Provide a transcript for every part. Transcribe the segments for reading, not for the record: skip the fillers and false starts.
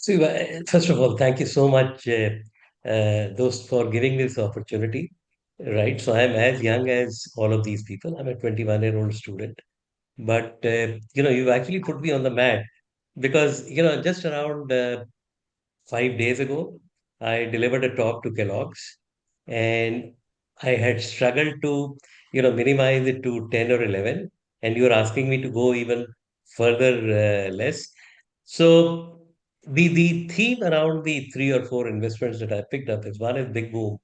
So, first of all, thank you so much, those for giving this opportunity. Right. So, I'm as young as all of these people. I'm a 21-year-old student. But, you actually put me on the map because, just around 5 days ago, I delivered a talk to Kellogg's and I had struggled to, minimize it to 10 or 11. And you're asking me to go even further less. So the theme around the three or four investments that I picked up is one is Big Boom,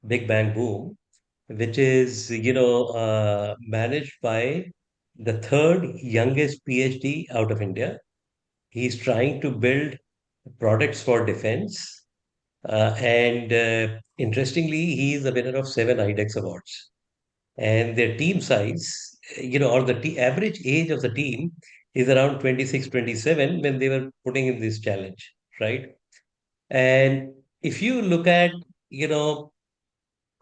Big Bang Boom, which is, managed by the third youngest PhD out of India. He's trying to build products for defense. And interestingly, he is the winner of seven IDEX awards. And their team size, or the average age of the team is around 26, 27 when they were putting in this challenge, right? And if you look at, you know,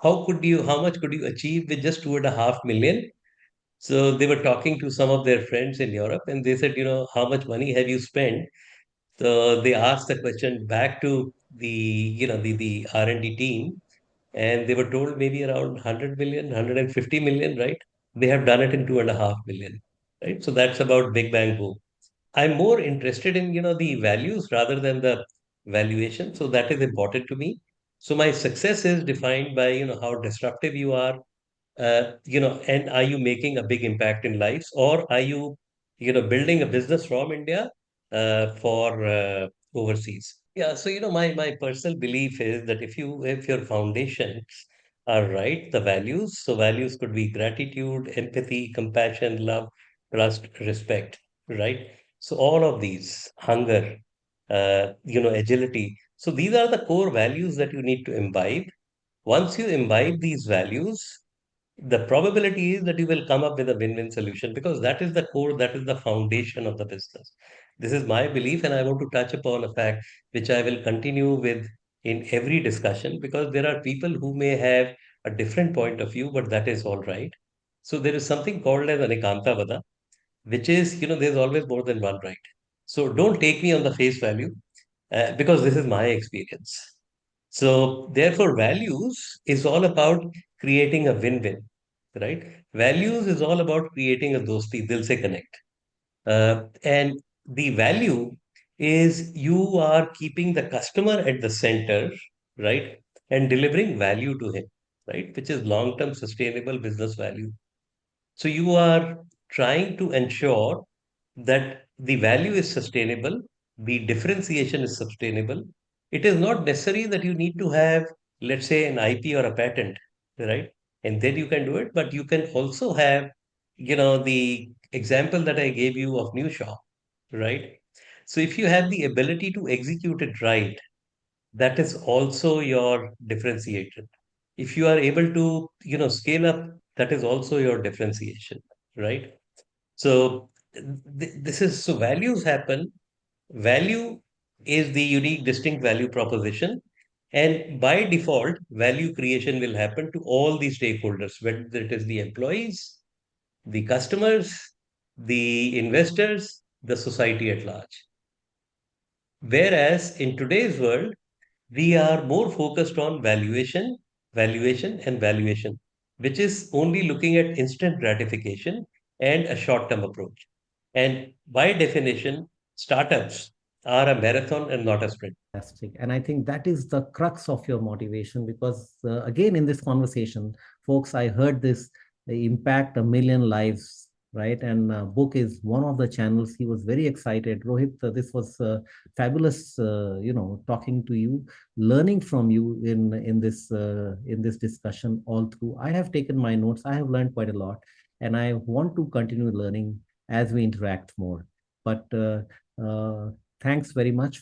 how much could you achieve with just 2.5 million? So they were talking to some of their friends in Europe and they said, how much money have you spent? So they asked the question back to the R&D team, and they were told maybe around 100 million, 150 million, right? They have done it in 2.5 million, right? So that's about Big Bang Boom. I'm more interested in, the values rather than the valuation. So that is important to me. So my success is defined by, how disruptive you are, and are you making a big impact in lives, or are you, building a business from India for overseas? Yeah. So, my personal belief is that if your foundations are right, the values, so values could be gratitude, empathy, compassion, love, trust, respect, right? So all of these, hunger, agility. So these are the core values that you need to imbibe. Once you imbibe these values, the probability is that you will come up with a win-win solution because that is the core, that is the foundation of the business. This is my belief, and I want to touch upon a fact which I will continue with in every discussion because there are people who may have a different point of view, but that is all right. So there is something called as Anikantavada, which is, there's always more than one right. So don't take me on the face value because this is my experience. So, therefore, values is all about creating a win-win, right? Values is all about creating a dosti, dil se connect. And the value is you are keeping the customer at the center, right? And delivering value to him, right? Which is long-term sustainable business value. So you are trying to ensure that the value is sustainable, the differentiation is sustainable. It is not necessary that you need to have, let's say, an IP or a patent, right? And then you can do it, but you can also have, the example that I gave you of new shop, right? So if you have the ability to execute it right, that is also your differentiation. If you are able to, scale up, that is also your differentiation, right? So this is so values happen. Value is the unique, distinct value proposition. And by default, value creation will happen to all the stakeholders, whether it is the employees, the customers, the investors, the society at large. Whereas in today's world, we are more focused on valuation, which is only looking at instant gratification and a short-term approach. And by definition, startups are a marathon and not a sprint. Fantastic. And I think that is the crux of your motivation because, again, in this conversation, folks, I heard this impact a million lives, right? And book is one of the channels. He was very excited. Rohit, this was fabulous, talking to you, learning from you in this discussion all through. I have taken my notes. I have learned quite a lot, and I want to continue learning as we interact more. But thanks very much